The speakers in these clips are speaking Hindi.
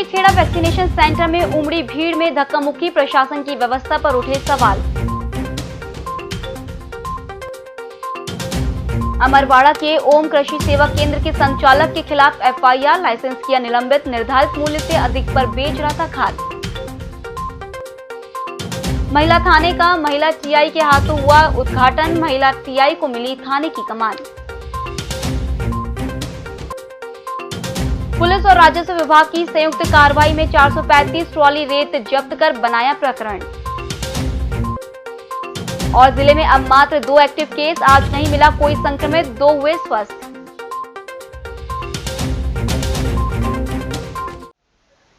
खेड़ा वैक्सीनेशन सेंटर में उमड़ी भीड़ में धक्का मुक्की, प्रशासन की व्यवस्था पर उठे सवाल। अमरवाड़ा के ओम कृषि सेवा केंद्र के संचालक के खिलाफ एफआईआर, लाइसेंस किया निलंबित, निर्धारित मूल्य से अधिक पर बेच रहा था खाद। महिला थाने का महिला टीआई के हाथों हुआ उद्घाटन, महिला टीआई को मिली थाने की कमान। पुलिस और राजस्व विभाग की संयुक्त कार्रवाई में 435 ट्रॉली रेत जब्त कर बनाया प्रकरण। और जिले में अब मात्र 2 एक्टिव केस, आज नहीं मिला कोई संक्रमित, 2 हुए स्वस्थ।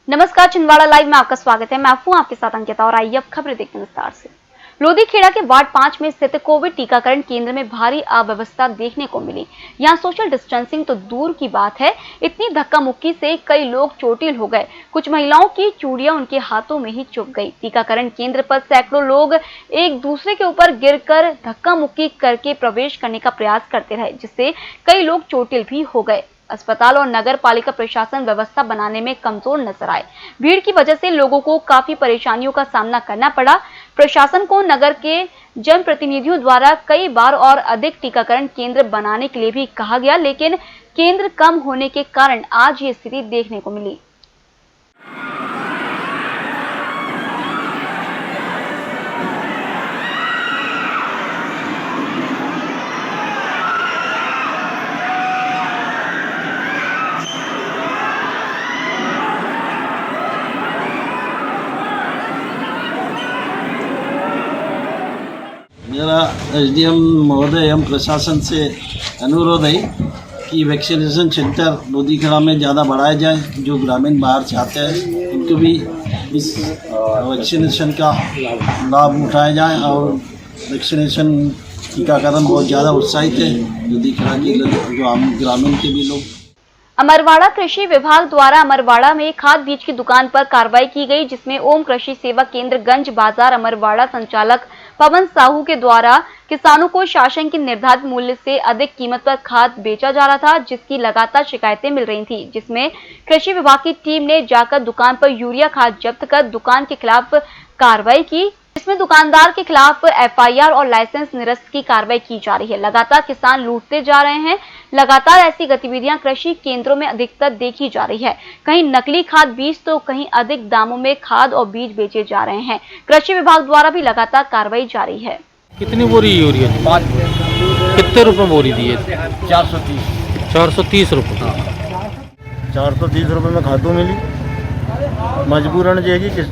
नमस्कार, छिंदवाड़ा लाइव में आपका स्वागत है। मैं हूं आपके साथ अंकिता और आइए अब खबरें देखते हैं विस्तार से। लोधी खेड़ा के वार्ड 5 में स्थित कोविड टीकाकरण केंद्र में भारी अव्यवस्था देखने को मिली। यहां सोशल डिस्टेंसिंग तो दूर की बात है, इतनी धक्का मुक्की से कई लोग चोटिल हो गए। कुछ महिलाओं की चूड़ियां उनके हाथों में ही चुभ गई। टीकाकरण केंद्र पर सैकड़ों लोग एक दूसरे के ऊपर गिरकर धक्का मुक्की करके प्रवेश करने का प्रयास करते रहे, जिससे कई लोग चोटिल भी हो गए। अस्पताल और नगर पालिका प्रशासन व्यवस्था बनाने में कमजोर नजर आए। भीड़ की वजह से लोगों को काफी परेशानियों का सामना करना पड़ा। प्रशासन को नगर के जनप्रतिनिधियों द्वारा कई बार और अधिक टीकाकरण केंद्र बनाने के लिए भी कहा गया, लेकिन केंद्र कम होने के कारण आज ये स्थिति देखने को मिली। मेरा एसडीएम महोदय एवं प्रशासन से अनुरोध है कि वैक्सीनेशन सेंटर लोधी खेड़ा में ज़्यादा बढ़ाया जाए। जो ग्रामीण बाहर से आते हैं उनको भी इस वैक्सीनेशन का लाभ उठाया जाए और वैक्सीनेशन टीकाकरण बहुत ज़्यादा उत्साहित है लोधी खेड़ा के ग्रामीण के भी लोग। अमरवाड़ा कृषि विभाग द्वारा अमरवाड़ा में खाद बीज की दुकान पर कार्रवाई की गई, जिसमें ओम कृषि सेवा केंद्र गंज बाजार अमरवाड़ा संचालक पवन साहू के द्वारा किसानों को शासन के निर्धारित मूल्य से अधिक कीमत पर खाद बेचा जा रहा था, जिसकी लगातार शिकायतें मिल रही थी। जिसमें कृषि विभाग की टीम ने जाकर दुकान पर यूरिया खाद जब्त कर दुकान के खिलाफ कार्रवाई की, जिसमें दुकानदार के खिलाफ एफआईआर और लाइसेंस निरस्त की कार्रवाई की जा रही है। लगातार किसान लूटते जा रहे हैं। लगातार ऐसी गतिविधियां कृषि केंद्रों में अधिकतर देखी जा रही है। कहीं नकली खाद बीज तो कहीं अधिक दामों में खाद और बीज बेचे जा रहे हैं। कृषि विभाग द्वारा भी लगातार कार्रवाई जारी है। कितनी बोरी यूरिया? 5। कितने रुपए बोरी दिए? 430। 430 रुपये। 430 रुपये में खादू मिली। मजबूरन जो है कि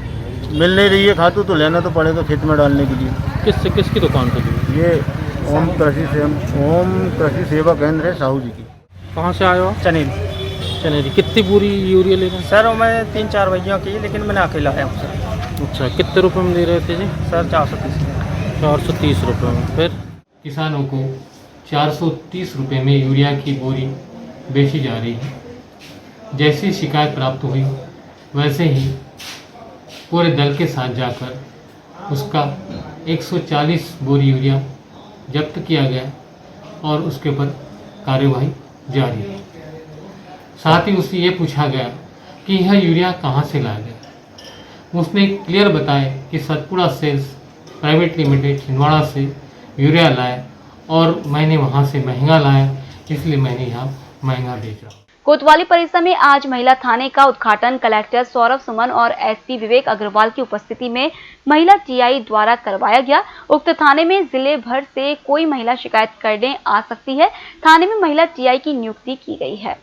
मिल नहीं रही है खादू तो लेना तो पड़ेगा खेत में डालने के लिए। किसकी दुकान पे दी? ये ओम कृषि सेवा केंद्र है साहू जी की। कहाँ से आए हो? चनेरी। कितनी पूरी यूरिया ले रहे हैं? सर मैं 3-4 भैया की, लेकिन मैंने अकेला है सर। अच्छा, कितने रुपए में दे रहे थे जी? सर 430 रुपये में। फिर किसानों को 430 रुपये में यूरिया की बोरी बेची जा रही है। जैसी शिकायत प्राप्त हुई वैसे ही पूरे दल के साथ जाकर उसका 140 बोरी यूरिया जब्त किया गया और उसके ऊपर कार्यवाही जारी है। साथ ही उससे ये पूछा गया कि यह यूरिया कहाँ से लाया गया। उसने क्लियर बताया कि Satpura sales private limited Chhindwara से यूरिया लाया और मैंने वहाँ से महंगा लाया, इसलिए मैंने यहाँ महंगा बेचा। कोतवाली परिसर में आज महिला थाने का उद्घाटन कलेक्टर सौरभ सुमन और एसपी विवेक अग्रवाल की उपस्थिति में महिला टीआई द्वारा करवाया गया। उक्त थाने में जिले भर से कोई महिला शिकायत करने आ सकती है। थाने में महिला टीआई की नियुक्ति की गई है।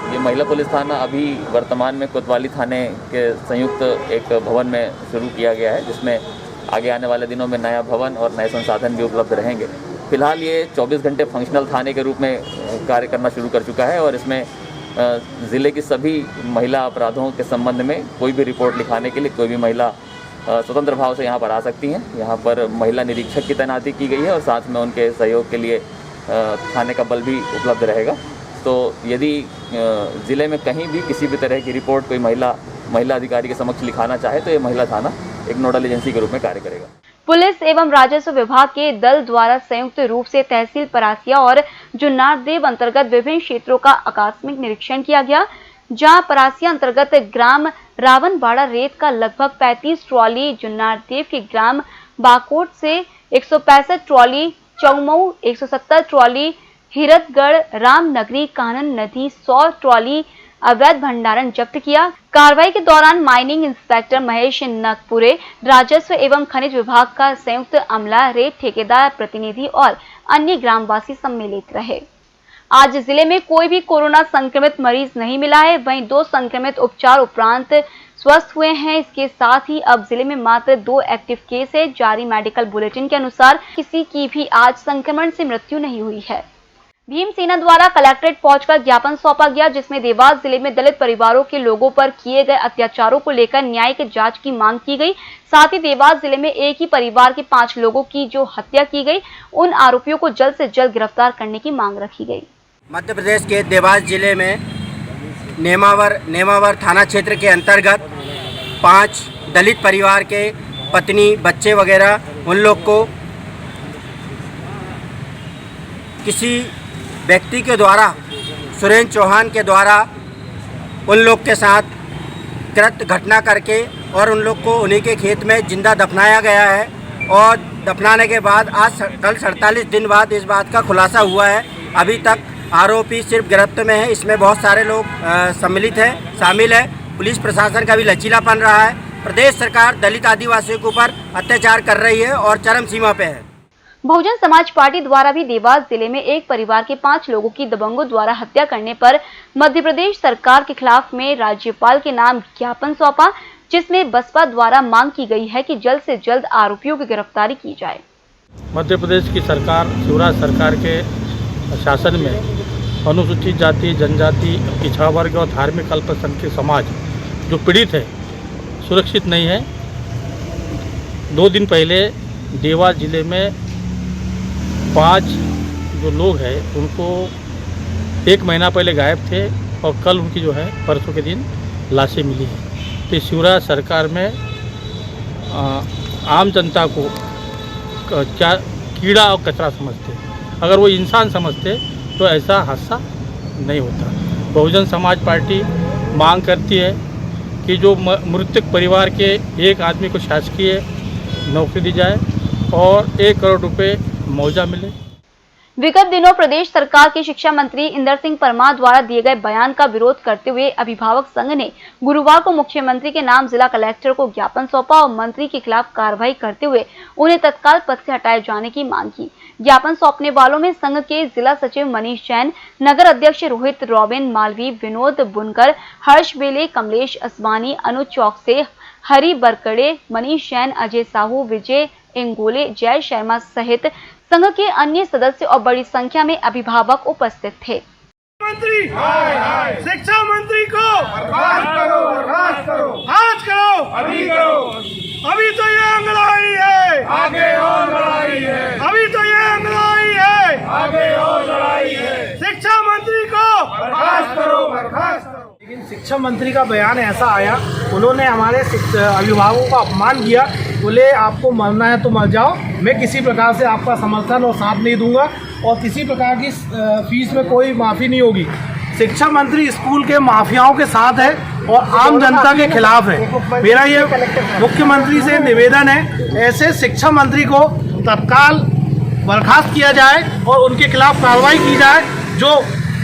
ये महिला पुलिस थाना अभी वर्तमान में कोतवाली थाने के संयुक्त एक भवन में शुरू किया गया है, जिसमें आगे आने वाले दिनों में नया भवन और नए संसाधन भी उपलब्ध रहेंगे। फिलहाल ये 24 घंटे फंक्शनल थाने के रूप में कार्य करना शुरू कर चुका है और इसमें ज़िले की सभी महिला अपराधों के संबंध में कोई भी रिपोर्ट लिखाने के लिए कोई भी महिला स्वतंत्र भाव से यहाँ पर आ सकती हैं। यहाँ पर महिला निरीक्षक की तैनाती की गई है और साथ में उनके सहयोग के लिए थाने का बल भी उपलब्ध रहेगा। तो यदि ज़िले में कहीं भी किसी भी तरह की रिपोर्ट कोई महिला अधिकारी के समक्ष लिखाना चाहे तो ये महिला थाना एक नोडल एजेंसी के रूप में कार्य करेगा। पुलिस एवं राजस्व विभाग के दल द्वारा संयुक्त रूप से तहसील परासिया और जुन्नारदेव अंतर्गत विभिन्न क्षेत्रों का आकस्मिक निरीक्षण किया गया, जहां परासिया अंतर्गत ग्राम रावणबाड़ा रेत का लगभग 35 ट्रॉली, जुन्नारदेव के ग्राम बाकोट से 165 ट्रॉली, चौमऊ 170 ट्रॉली, हिरतगढ़ रामनगरी कानन नदी 100 ट्रॉली अवैध भंडारण जब्त किया। कार्रवाई के दौरान माइनिंग इंस्पेक्टर महेश नगपुरे, राजस्व एवं खनिज विभाग का संयुक्त अमला, रेत ठेकेदार प्रतिनिधि और अन्य ग्रामवासी सम्मिलित रहे। आज जिले में कोई भी कोरोना संक्रमित मरीज नहीं मिला है, वहीं 2 संक्रमित उपचार उपरांत स्वस्थ हुए हैं। इसके साथ ही अब जिले में मात्र 2 एक्टिव केस है। जारी मेडिकल बुलेटिन के अनुसार किसी की भी आज संक्रमण से मृत्यु नहीं हुई है। भीमसेना द्वारा कलेक्ट्रेट पहुंचकर ज्ञापन सौंपा गया, जिसमें देवास जिले में दलित परिवारों के लोगों पर किए गए अत्याचारों को लेकर न्यायिक जांच की मांग की गई। साथ ही देवास जिले में एक ही परिवार के 5 लोगों की जो हत्या की गई, उन आरोपियों को जल्द से जल्द गिरफ्तार करने की मांग रखी गई। मध्य प्रदेश के देवास जिले में नेमावर थाना क्षेत्र के अंतर्गत 5 दलित परिवार के पत्नी, बच्चे वगैरह, उन लोग को किसी व्यक्ति के द्वारा, सुरेंद्र चौहान के द्वारा उन लोग के साथ कृत्य घटना करके और उन लोग को उन्हीं के खेत में जिंदा दफनाया गया है। और दफनाने के बाद आज कल 47 दिन बाद इस बात का खुलासा हुआ है। अभी तक आरोपी सिर्फ गिरफ्त में है। इसमें बहुत सारे लोग शामिल है। पुलिस प्रशासन का भी लचीलापन रहा है। प्रदेश सरकार दलित आदिवासियों के ऊपर अत्याचार कर रही है और चरम सीमा पे है। बहुजन समाज पार्टी द्वारा भी देवास जिले में एक परिवार के 5 लोगों की दबंगों द्वारा हत्या करने पर मध्य प्रदेश सरकार के खिलाफ में राज्यपाल के नाम ज्ञापन सौंपा, जिसमें बसपा द्वारा मांग की गई है कि जल्द से जल्द आरोपियों की गिरफ्तारी की जाए। मध्य प्रदेश की सरकार, शिवराज सरकार के शासन में अनुसूचित जाति, जनजाति, पिछड़ा वर्ग और धार्मिक अल्पसंख्यक समाज जो पीड़ित है, सुरक्षित नहीं है। 2 दिन पहले देवास जिले में 5 जो लोग हैं उनको 1 महीना पहले गायब थे और कल उनकी जो है परसों के दिन लाशें मिली हैं। तो शिवराज सरकार में आम जनता को क्या कीड़ा और कचरा समझते, अगर वो इंसान समझते तो ऐसा हादसा नहीं होता। बहुजन समाज पार्टी मांग करती है कि जो मृतक परिवार के एक आदमी को शासकीय नौकरी दी जाए और 1 करोड़ रुपए मुआवजा मिले। विगत दिनों प्रदेश सरकार के शिक्षा मंत्री इंदर सिंह परमार द्वारा दिए गए बयान का विरोध करते हुए अभिभावक संघ ने गुरुवार को मुख्यमंत्री के नाम जिला कलेक्टर को ज्ञापन सौंपा और मंत्री के खिलाफ कार्रवाई करते हुए उन्हें तत्काल पद से हटाए जाने की मांग की। ज्ञापन सौंपने वालों में संघ के जिला सचिव मनीष जैन, नगर अध्यक्ष रोहित रॉबिन मालवी, विनोद बुनकर, हर्ष बेले, कमलेश असवानी, अनुज चौकसे, हरि बरकड़े, मनीष जैन, अजय साहू, विजय इंगोले, जय शर्मा सहित संघ के अन्य सदस्य और बड़ी संख्या में अभिभावक उपस्थित थे। मंत्री शिक्षा मंत्री को बर्खास्त करो, आज करो, अभी करो। अभी तो ये अंगड़ाई है, आगे और लड़ाई है। अभी तो ये अंगड़ाई है, आगे और लड़ाई है। शिक्षा मंत्री को बर्खास्त करो, बर्खास्त करो। लेकिन शिक्षा मंत्री का बयान ऐसा आया, उन्होंने हमारे अभिभावकों का अपमान किया। बोले आपको मरना है तो मर जाओ, मैं किसी प्रकार से आपका समर्थन और साथ नहीं दूंगा और किसी प्रकार की फीस में कोई माफ़ी नहीं होगी। शिक्षा मंत्री स्कूल के माफियाओं के साथ है और आम जनता के खिलाफ है। मेरा ये मुख्यमंत्री से निवेदन है, ऐसे शिक्षा मंत्री को तत्काल बर्खास्त किया जाए और उनके खिलाफ कार्रवाई की जाए जो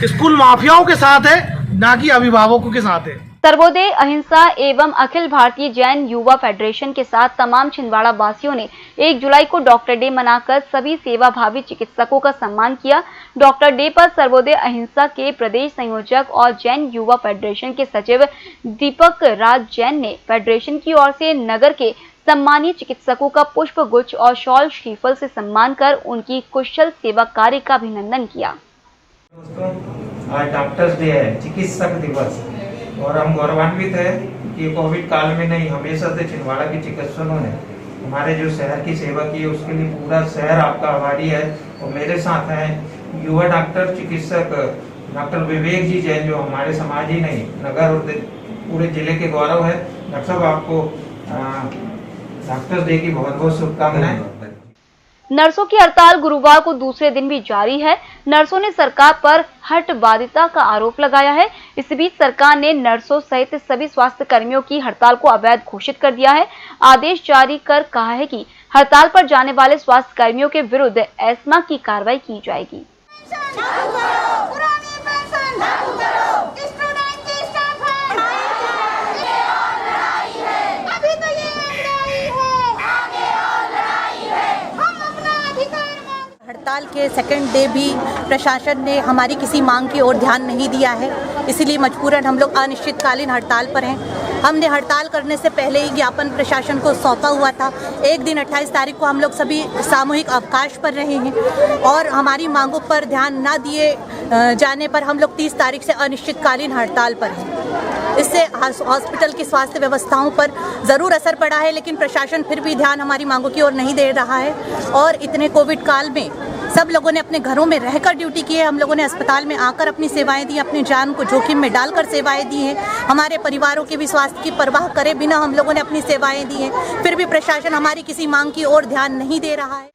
स्कूल माफियाओं के साथ है, ना कि अभिभावकों के साथ है। सर्वोदय अहिंसा एवं अखिल भारतीय जैन युवा फेडरेशन के साथ तमाम छिंदवाड़ा वासियों ने 1 जुलाई को डॉक्टर डे मनाकर सभी सेवाभावी चिकित्सकों का सम्मान किया। डॉक्टर डे पर सर्वोदय अहिंसा के प्रदेश संयोजक और जैन युवा फेडरेशन के सचिव दीपक राज जैन ने फेडरेशन की ओर से नगर के सम्मानीय चिकित्सकों का पुष्प गुच्छ और शॉल श्रीफल से सम्मान कर उनकी कुशल सेवा कार्य का अभिनंदन किया। दोस्तों, आज डॉक्टर्स डे है, चिकित्सक दिवस, और हम गौरवान्वित है कि ये कोविड काल में नहीं, हमेशा से छिंदवाड़ा के चिकित्सकों ने हमारे जो शहर की सेवा की है उसके लिए पूरा शहर आपका आभारी है। और मेरे साथ हैं युवा डॉक्टर चिकित्सक डॉक्टर विवेक जी जैन, जो हमारे समाज ही नहीं नगर और पूरे जिले के गौरव है। डॉक्टर साहब, आपको डॉक्टर्स डे की बहुत बहुत शुभकामनाएं। नर्सों की हड़ताल गुरुवार को दूसरे दिन भी जारी है। नर्सों ने सरकार पर हठबाधिता का आरोप लगाया है। इस बीच सरकार ने नर्सों सहित सभी स्वास्थ्य कर्मियों की हड़ताल को अवैध घोषित कर दिया है। आदेश जारी कर कहा है कि हड़ताल पर जाने वाले स्वास्थ्य कर्मियों के विरुद्ध एस्मा की कार्रवाई की जाएगी। हड़ताल के सेकंड डे भी प्रशासन ने हमारी किसी मांग की ओर ध्यान नहीं दिया है, इसीलिए मजबूरन हम लोग अनिश्चितकालीन हड़ताल पर हैं। हमने हड़ताल करने से पहले ही ज्ञापन प्रशासन को सौंपा हुआ था। एक दिन 28 तारीख को हम लोग सभी सामूहिक अवकाश पर रहे हैं और हमारी मांगों पर ध्यान न दिए जाने पर हम लोग 30 तारीख से अनिश्चितकालीन हड़ताल पर हैं। इससे हॉस्पिटल की स्वास्थ्य व्यवस्थाओं पर ज़रूर असर पड़ा है, लेकिन प्रशासन फिर भी ध्यान हमारी मांगों की ओर नहीं दे रहा है। और इतने कोविड काल में सब लोगों ने अपने घरों में रहकर ड्यूटी की है। हम लोगों ने अस्पताल में आकर अपनी सेवाएं दी, अपनी जान को जोखिम में डालकर सेवाएं दी हैं। हमारे परिवारों के भी स्वास्थ्य की परवाह करे बिना हम लोगों ने अपनी सेवाएं दी हैं। फिर भी प्रशासन हमारी किसी मांग की ओर ध्यान नहीं दे रहा है।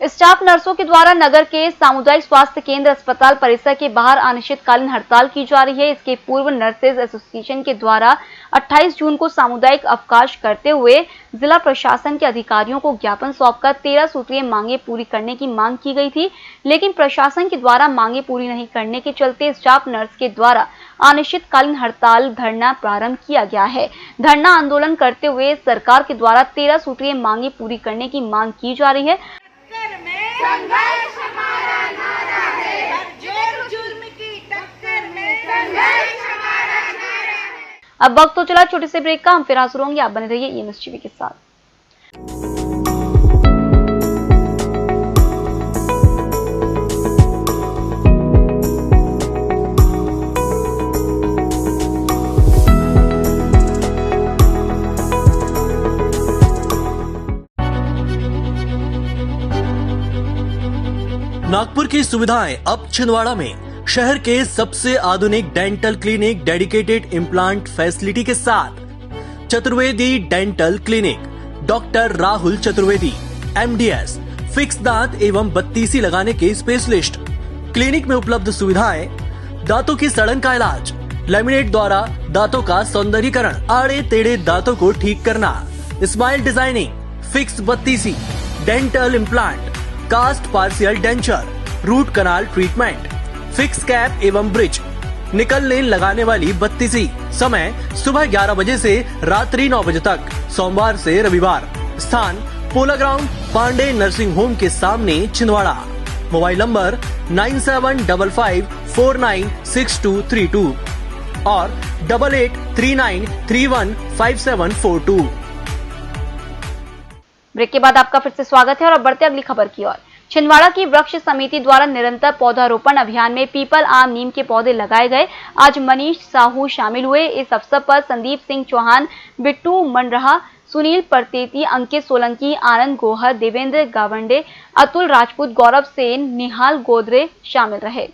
स्टाफ नर्सों के द्वारा नगर के सामुदायिक स्वास्थ्य केंद्र अस्पताल परिसर के बाहर अनिश्चितकालीन हड़ताल की जा रही है। इसके पूर्व नर्सेज एसोसिएशन के द्वारा 28 जून को सामुदायिक अवकाश करते हुए जिला प्रशासन के अधिकारियों को ज्ञापन सौंपकर 13 सूत्रीय मांगे पूरी करने की मांग की गई थी, लेकिन प्रशासन के द्वारा मांगे पूरी नहीं करने के चलते स्टाफ नर्स के द्वारा अनिश्चितकालीन हड़ताल धरना प्रारंभ किया गया है। धरना आंदोलन करते हुए सरकार के द्वारा 13 सूत्रीय मांगे पूरी करने की मांग की जा रही है। संघर्ष हमारा नारा है, हर जुर्म की टक्कर में संघर्ष हमारा नारा है। अब वक्त तो चला छोटे से ब्रेक का, हम फिर हाजिर होंगे। आप बने रहिए EMS टीवी के साथ। नागपुर की सुविधाएं अब छिंदवाड़ा में। शहर के सबसे आधुनिक dental clinic dedicated implant facility के साथ Chaturvedi dental clinic, doctor Rahul Chaturvedi MDS, fix दांत एवं बत्तीसी लगाने के स्पेशलिस्ट। क्लिनिक में उपलब्ध सुविधाएं: दांतों की सड़न का इलाज, लैमिनेट द्वारा दांतों का सौंदर्यीकरण, आड़े टेढ़े दांतों को ठीक करना, स्माइल डिजाइनिंग, फिक्स बत्तीसी, dental implant, cast partial denture, root canal treatment, fix cap एवं ब्रिज, निकल लेन लगाने वाली बत्तीसी। समय सुबह 11 बजे से रात्रि 9 बजे तक, सोमवार से रविवार। स्थान पोला ग्राउंड, पांडे नर्सिंग होम के सामने, छिंदवाड़ा। मोबाइल नंबर 9755496232 और 8839315742। ब्रेक के बाद आपका फिर से स्वागत है और अब बढ़ते अगली खबर की ओर। छिंदवाड़ा की वृक्ष समिति द्वारा निरंतर पौधारोपण अभियान में पीपल, आम, नीम के पौधे लगाए गए। आज मनीष साहू शामिल हुए। इस अवसर पर संदीप सिंह चौहान, बिट्टू मनरहा, सुनील परतेती, अंकित सोलंकी, आनंद गोहर, देवेंद्र गावंडे, अतुल राजपूत, गौरव सेन, निहाल गोदरे शामिल रहे।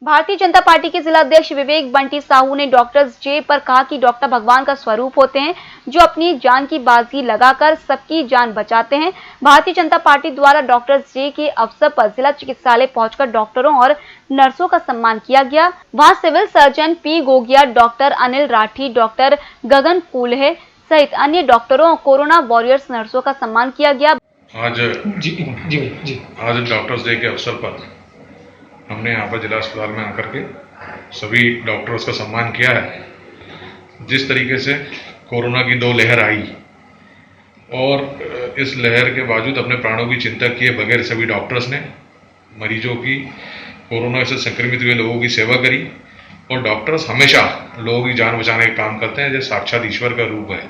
भारतीय जनता पार्टी के जिला अध्यक्ष विवेक बंटी साहू ने डॉक्टर्स डे पर कहा कि डॉक्टर भगवान का स्वरूप होते हैं जो अपनी जान की बाजी लगाकर सबकी जान बचाते हैं। भारतीय जनता पार्टी द्वारा डॉक्टर्स डे के अवसर पर जिला चिकित्सालय पहुंचकर डॉक्टरों और नर्सों का सम्मान किया गया। वहां civil surgeon P Gogia, doctor Anil Rathi, doctor Gagan फूलहे सहित अन्य डॉक्टरों और कोरोना वॉरियर्स नर्सों का सम्मान किया गया। आज डॉक्टर्स डे के अवसर पर हमने यहाँ पर जिला अस्पताल में आकर के सभी डॉक्टर्स का सम्मान किया है। जिस तरीके से कोरोना की 2 लहर आई और इस लहर के बावजूद अपने प्राणों की चिंता किए बगैर सभी डॉक्टर्स ने मरीजों की, कोरोना से संक्रमित हुए लोगों की सेवा करी। और डॉक्टर्स हमेशा लोगों की जान बचाने का काम करते हैं, जैसे साक्षात ईश्वर का रूप है।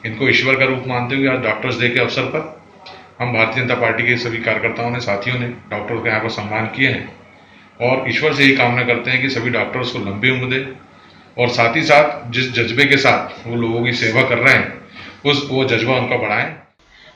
इनको ईश्वर का रूप मानते हुए आज डॉक्टर्स डे के अवसर पर हम भारतीय जनता पार्टी के सभी कार्यकर्ताओं ने, साथियों ने डॉक्टरों का यहाँ पर सम्मान किए हैं और ईश्वर से ही कामना करते हैं कि सभी डॉक्टर्स को लंबी उम्र दे और साथ ही साथ जिस जज्बे के साथ वो लोगों की सेवा कर रहे हैं वो जज्बा उनका बढ़ाएं।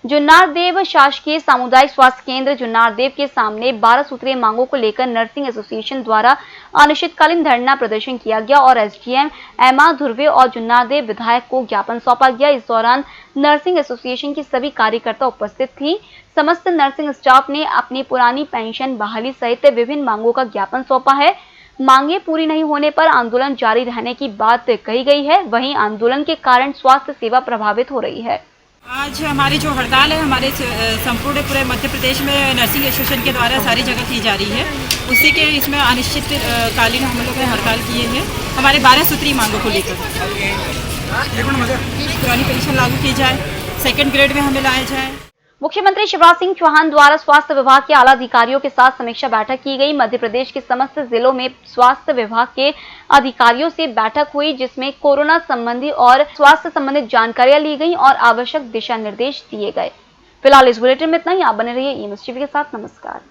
जुन्नारदेव शासकीय सामुदायिक स्वास्थ्य केंद्र जुन्नारदेव के सामने 12 सूत्रीय मांगों को लेकर नर्सिंग एसोसिएशन द्वारा अनिश्चितकालीन धरना प्रदर्शन किया गया और एसडीएम एमा धुर्वे और जुन्नारदेव विधायक को ज्ञापन सौंपा गया। इस दौरान नर्सिंग एसोसिएशन की सभी कार्यकर्ता उपस्थित थी। समस्त नर्सिंग स्टाफ ने अपनी पुरानी पेंशन बहाली सहित विभिन्न मांगों का ज्ञापन सौंपा है। मांगे पूरी नहीं होने पर आंदोलन जारी रहने की बात कही गई है। वहीं आंदोलन के कारण स्वास्थ्य सेवा प्रभावित हो रही है। आज हमारी जो हड़ताल है हमारे संपूर्ण पूरे मध्य प्रदेश में नर्सिंग एसोसिएशन के द्वारा सारी जगह की जा रही है। उसी के इसमें अनिश्चितकालीन हम लोगों ने हड़ताल किए हैं हमारे 12 सूत्री मांगों को लेकर। पुरानी पेंशन लागू की जाए, सेकंड ग्रेड में हमें लाया जाए। मुख्यमंत्री शिवराज सिंह चौहान द्वारा स्वास्थ्य विभाग के आला अधिकारियों के साथ समीक्षा बैठक की गई। मध्य प्रदेश के समस्त जिलों में स्वास्थ्य विभाग के अधिकारियों से बैठक हुई, जिसमें कोरोना संबंधी और स्वास्थ्य संबंधित जानकारियां ली गई और आवश्यक दिशा निर्देश दिए गए। फिलहाल इस बुलेटिन में इतना ही। आप बने रहिए ईएमएस टीवी के साथ। नमस्कार।